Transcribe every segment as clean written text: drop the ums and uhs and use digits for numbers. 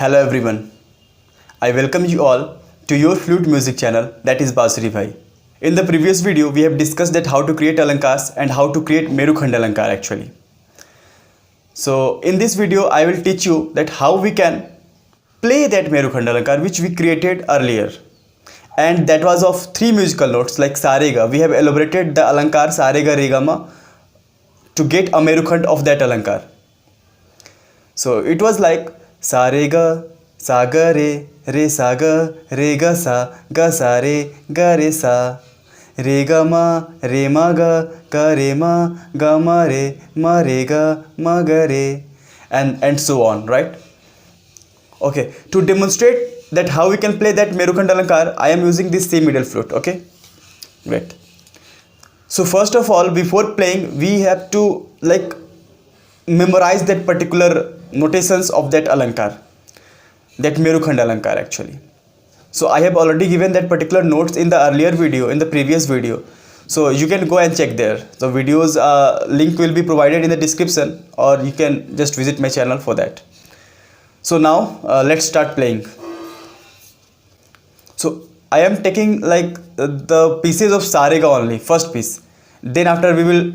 Hello everyone, I welcome you all to your flute music channel, that is Basuri Bhai. In the previous video we have discussed that how to create alankars and how to create Merukhand alankar actually. So in this video I will teach you that how we can play that Merukhand alankar which we created earlier, and that was of three musical notes like Sarega. We have elaborated the alankar Sarega Regama to get a Merukhand of that alankar. So it was like Sarega Saga re saga re ga sa re ga re sa re ga ma re ga re, and so on, right? Okay, to demonstrate that how we can play that Merukhand alankar, I am using this C middle flute. Okay, wait. So first of all, before playing we have to like memorize that particular notations of that alankar, that Merukhand alankar actually. So I have already given that particular notes in the earlier video, in the previous video, so you can go and check there. The videos link will be provided in the description, or you can just visit my channel for that. So now let's start playing. So I am taking like the pieces of Sarega only, first piece, then after we will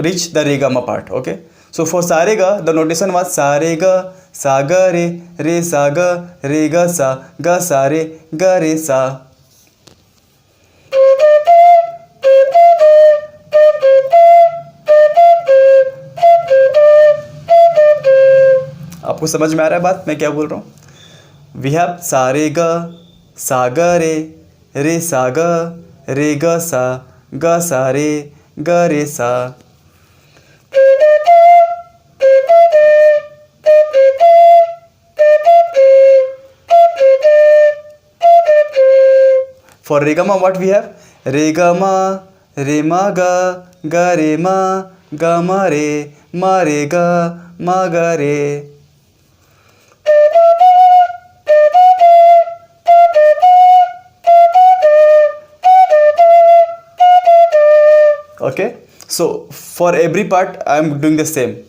reach the Regama part. Okay, so for Sarega the notation was Sarega Saga re saga re ga sa re sa. आपको समझ में आ रहा है बात मैं क्या बोल रहा हूँ? वी हैव सारेगा सागा रे सागा रे गा सा रे गा रे सा. For Regama what we have? Regama re ma re ma re ga re. Okay, so for every part I am doing the same.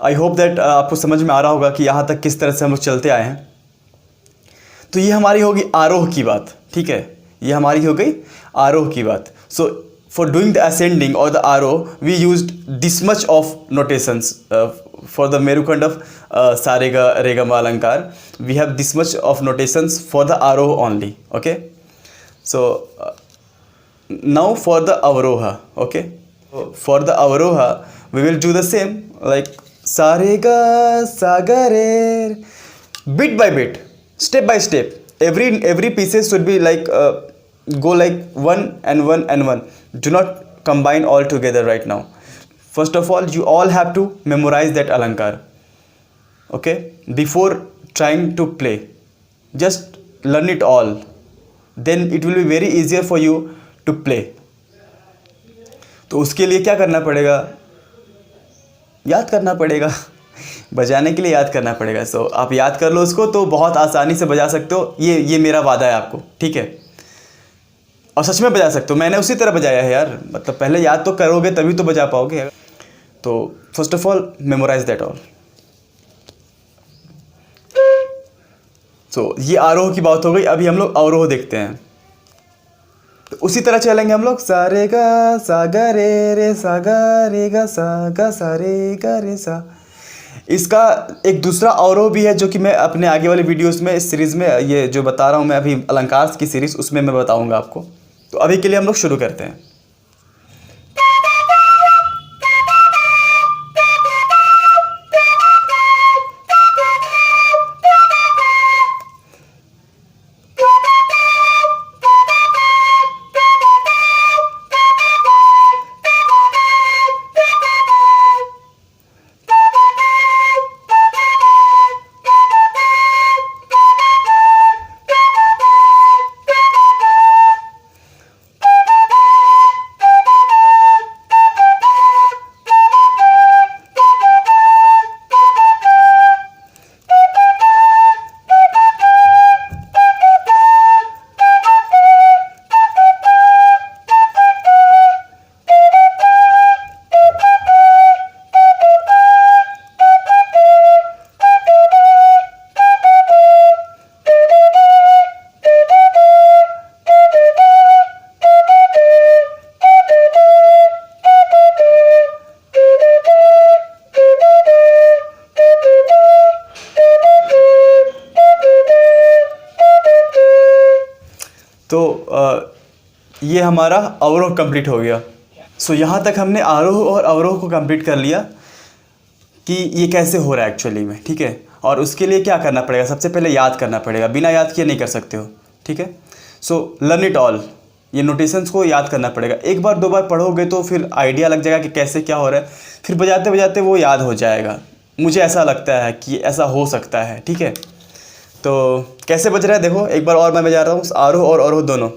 I hope that आपको समझ में आ रहा होगा कि यहाँ तक किस तरह से हम लोग चलते आए हैं. तो ये हमारी होगी आरोह की बात, ठीक है, ये हमारी हो गई आरोह की बात. So for doing the ascending और the aroh we used this much of notations. For the merukhand of sarega regama alankar we have this much of notations for the aroh only. Okay, so now for the avroha. Okay, for the avroha we will do the same like Sarega saga re, bit by bit, step by step. Every pieces should be like go like one and one and one. Do not combine all together right now. First of all you all have to memorize that alankar. Okay, before trying to play, just learn it all, then it will be very easier for you to play. तो उसके लिए क्या करना पड़ेगा? याद करना पड़ेगा. बजाने के लिए याद करना पड़ेगा. सो आप याद कर लो उसको तो बहुत आसानी से बजा सकते हो. ये मेरा वादा है आपको, ठीक है, और सच में बजा सकते हो. मैंने उसी तरह बजाया है यार, मतलब पहले याद तो करोगे तभी तो बजा पाओगे. तो first of all memorise that all. So ये आरोह की बात हो गई. अभी हम लोग अवरोह देखते हैं. उसी तरह चलेंगे हम लोग, सा रे गा सा गा रे सा गा रे गा सा रे गा रे सा। इसका एक दूसरा अवरोह भी है जो कि मैं अपने आगे वाले वीडियोस में इस सीरीज़ में, ये जो बता रहा हूँ मैं अभी अलंकार की सीरीज़, उसमें मैं बताऊँगा आपको। तो अभी के लिए हम लोग शुरू करते हैं। तो ये हमारा अवरोह कंप्लीट हो गया। सो यहाँ तक हमने आरोह और अवरोह को कंप्लीट कर लिया कि ये कैसे हो रहा है एक्चुअली में, ठीक है। और उसके लिए क्या करना पड़ेगा, सबसे पहले याद करना पड़ेगा, बिना याद किए नहीं कर सकते हो, ठीक है। सो लर्न इट ऑल, ये नोटेशंस को याद करना पड़ेगा। एक बार दो बार पढ़ोगे तो फिर आइडिया लग जाएगा कि कैसे क्या हो रहा है, फिर बजाते बजाते वो याद हो जाएगा। मुझे ऐसा लगता है कि ऐसा हो सकता है, ठीक है। तो कैसे बज रहा है देखो, एक बार और मैं बजा रहा हूँ, आरोह और अवरोह दोनों।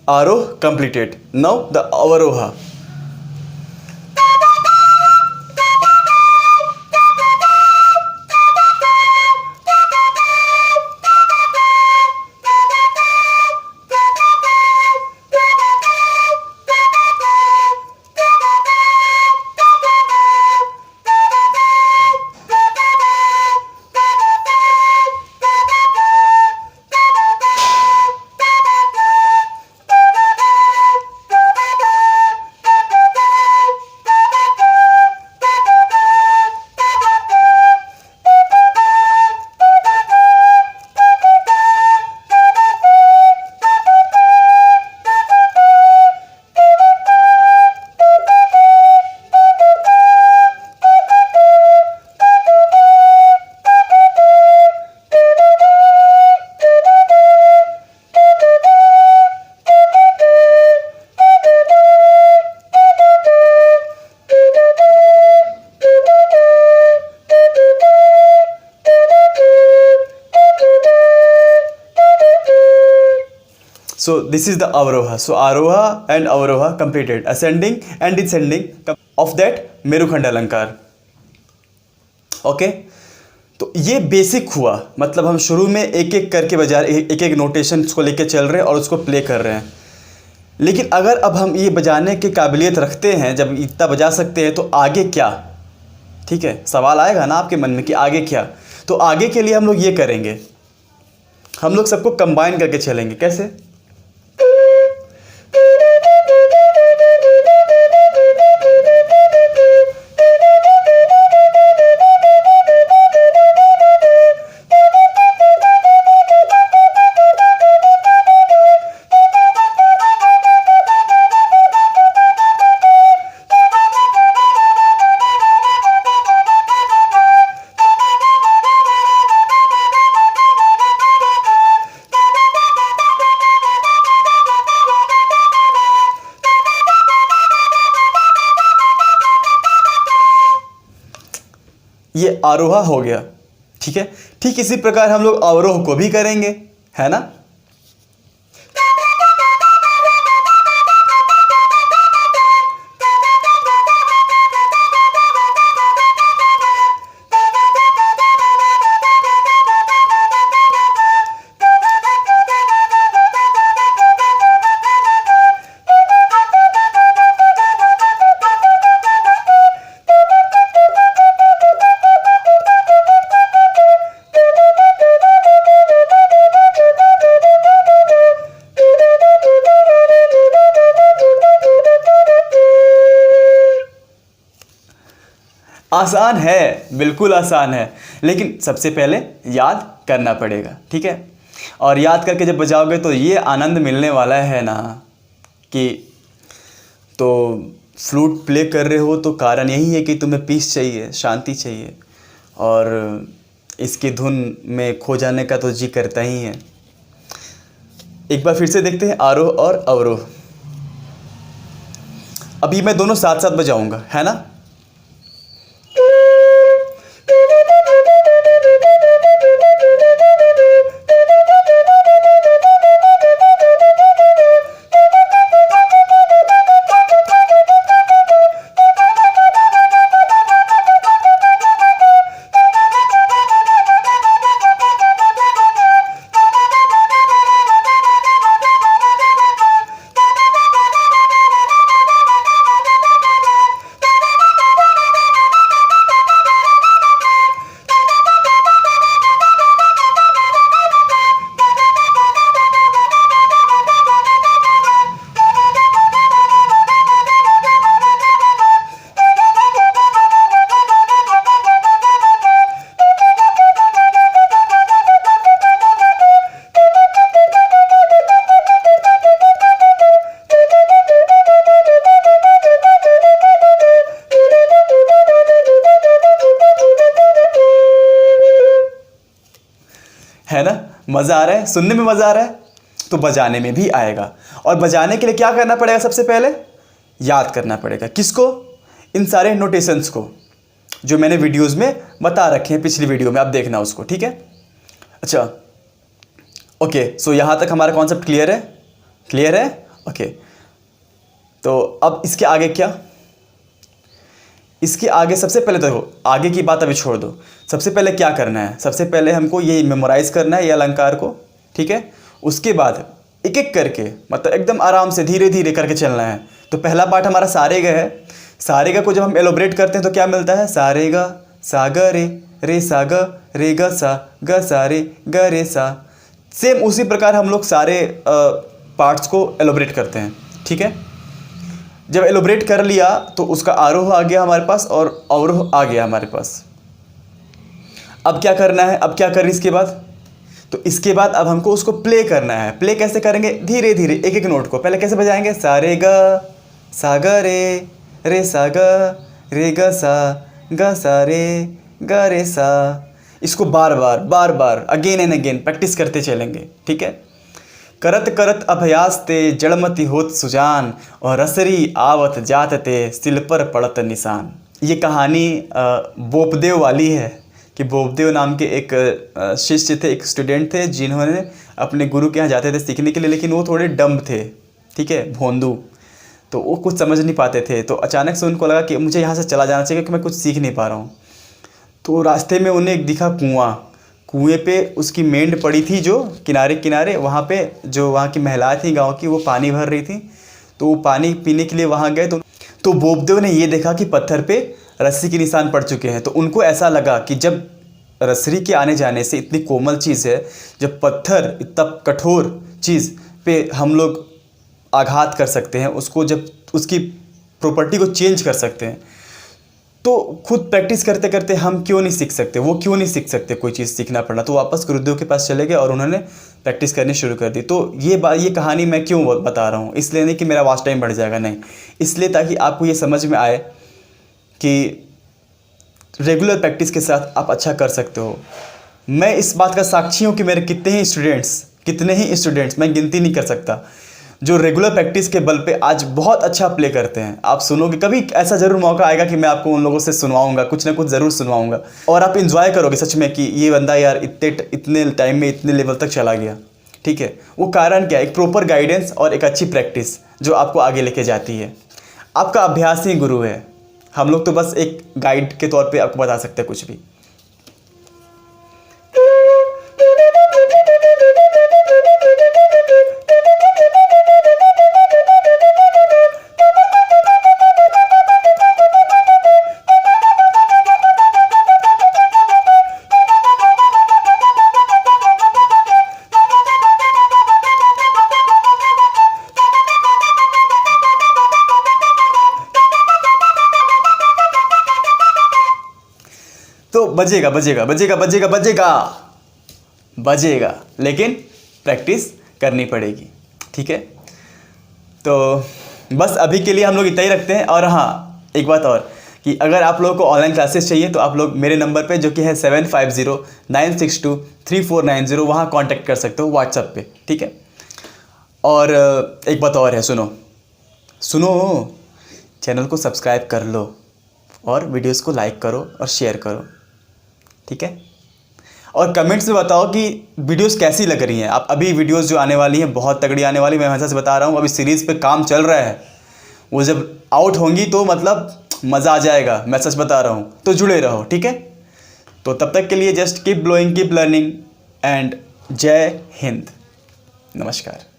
Aroh completed. Now the Avaroha. So this is the Avaroha. So Aroha and Avaroha completed, ascending and descending of that मेरुखंड अलंकार। ओके, तो ये बेसिक हुआ, मतलब हम शुरू में एक एक करके बजा, एक एक नोटेशन को लेके चल रहे हैं और उसको प्ले कर रहे हैं। लेकिन अगर अब हम ये बजाने की काबिलियत रखते हैं, जब इतना बजा सकते हैं, तो आगे क्या, ठीक है, सवाल आएगा ना आपके मन में कि आगे क्या। तो आगे के लिए हम लोग ये करेंगे, हम लोग सबको कंबाइन करके चलेंगे। कैसे? ये आरोहा हो गया, ठीक है। ठीक इसी प्रकार हम लोग अवरोह को भी करेंगे, है ना। आसान है, बिल्कुल आसान है, लेकिन सबसे पहले याद करना पड़ेगा, ठीक है। और याद करके जब बजाओगे तो ये आनंद मिलने वाला है ना कि तो फ्लूट प्ले कर रहे हो तो कारण यही है कि तुम्हें पीस चाहिए, शांति चाहिए, और इसकी धुन में खो जाने का तो जी करता ही है। एक बार फिर से देखते हैं आरोह और अवरोह। अभी मैं दोनों साथ साथ बजाऊंगा, है ना। है ना, मज़ा आ रहा है, सुनने में मज़ा आ रहा है तो बजाने में भी आएगा। और बजाने के लिए क्या करना पड़ेगा, सबसे पहले याद करना पड़ेगा। किसको, इन सारे नोटेशंस को जो मैंने वीडियोस में बता रखे हैं, पिछली वीडियो में आप देखना उसको, ठीक है। अच्छा, ओके, सो यहाँ तक हमारा कॉन्सेप्ट क्लियर है, क्लियर है, ओके। तो अब इसके आगे क्या, इसके आगे सबसे पहले तो आगे की बात अभी छोड़ दो। सबसे पहले क्या करना है, सबसे पहले हमको ये मेमोराइज़ करना है ये अलंकार को, ठीक है। उसके बाद एक एक करके, मतलब एकदम आराम से धीरे धीरे करके चलना है। तो पहला पार्ट हमारा सारे गा है। सारे गा को जब हम एलोब्रेट करते हैं तो क्या मिलता है, सारे गा सा ग रे सा ग सा रे ग रे सा। सेम उसी प्रकार हम लोग सारे पार्ट्स को एलोब्रेट करते हैं, ठीक है। जब एलोब्रेट कर लिया तो उसका आरोह आ गया हमारे पास और अवरोह आ गया हमारे पास। अब क्या करना है, अब क्या करें इसके बाद, तो इसके बाद अब हमको उसको प्ले करना है। प्ले कैसे करेंगे, धीरे धीरे एक एक नोट को पहले कैसे बजाएंगे, सारे ग सा ग रे सा ग सा रे ग रे सा। इसको बार बार अगेन एंड अगेन प्रैक्टिस करते चलेंगे, ठीक है। करत करत अभ्यास ते जड़मति होत सुजान, और रसरी आवत जात ते सिल पर पड़त निशान। ये कहानी बोपदेव वाली है कि बोपदेव नाम के एक शिष्य थे, एक स्टूडेंट थे, जिन्होंने अपने गुरु के यहाँ जाते थे सीखने के लिए, लेकिन वो थोड़े डम्ब थे, ठीक है, भोंदू। तो वो कुछ समझ नहीं पाते थे। तो अचानक से उनको लगा कि मुझे यहाँ से चला जाना चाहिए क्योंकि मैं कुछ सीख नहीं पा रहा हूँ। तो रास्ते में उन्हें एक दिखा कुआँ, कुएं पे उसकी मेंढ पड़ी थी जो किनारे किनारे, वहाँ पे जो वहाँ की महिलाएं थी गांव की, वो पानी भर रही थी। तो वो पानी पीने के लिए वहाँ गए तो बोपदेव ने ये देखा कि पत्थर पे रस्सी के निशान पड़ चुके हैं। तो उनको ऐसा लगा कि जब रस्सी के आने जाने से, इतनी कोमल चीज़ है, जब पत्थर इतना कठोर चीज़ पे हम लोग आघात कर सकते हैं, उसको जब उसकी प्रॉपर्टी को चेंज कर सकते हैं, तो खुद प्रैक्टिस करते करते हम क्यों नहीं सीख सकते, वो क्यों नहीं सीख सकते कोई चीज़ सीखना पड़ना। तो वापस गुरुदेव के पास चले गए और उन्होंने प्रैक्टिस करनी शुरू कर दी। तो ये कहानी मैं क्यों बता रहा हूँ, इसलिए नहीं कि मेरा वॉच टाइम बढ़ जाएगा, नहीं, इसलिए ताकि आपको ये समझ में आए कि रेगुलर प्रैक्टिस के साथ आप अच्छा कर सकते हो। मैं इस बात का साक्षी हूँ कि मेरे कितने ही स्टूडेंट्स, मैं गिनती नहीं कर सकता, जो रेगुलर प्रैक्टिस के बल पे आज बहुत अच्छा प्ले करते हैं। आप सुनोगे, कभी ऐसा ज़रूर मौका आएगा कि मैं आपको उन लोगों से सुनवाऊंगा, कुछ ना कुछ ज़रूर सुनवाऊंगा, और आप इंजॉय करोगे सच में कि ये बंदा यार इतने टाइम में इतने लेवल तक चला गया। ठीक है, वो कारण क्या है? एक प्रॉपर गाइडेंस और एक अच्छी प्रैक्टिस जो आपको आगे लेके जाती है। आपका अभ्यास ही गुरु है। हम लोग तो बस एक गाइड के तौर पे आपको बता सकते हैं कुछ भी। तो बजेगा बजेगा बजेगा बजेगा बजेगा बजेगा, लेकिन प्रैक्टिस करनी पड़ेगी। ठीक है, तो बस अभी के लिए हम लोग इतना ही रखते हैं। और हाँ, एक बात और कि अगर आप लोगों को ऑनलाइन क्लासेस चाहिए तो आप लोग मेरे नंबर पे जो कि है 7509623490 वहाँ कांटेक्ट कर सकते हो व्हाट्सएप पे। ठीक है, और एक बात और है, सुनो चैनल को सब्सक्राइब कर लो और वीडियोस को लाइक करो और शेयर करो। ठीक है, और कमेंट्स में बताओ कि वीडियोस कैसी लग रही हैं। आप अभी वीडियोस जो आने वाली हैं बहुत तगड़ी आने वाली, मैं हमेशा से बता रहा हूँ। अभी सीरीज़ पे काम चल रहा है, वो जब आउट होंगी तो मतलब मज़ा आ जाएगा, मैं सच बता रहा हूँ। तो जुड़े रहो। ठीक है, तो तब तक के लिए just keep blowing, keep learning and जय हिंद। नमस्कार।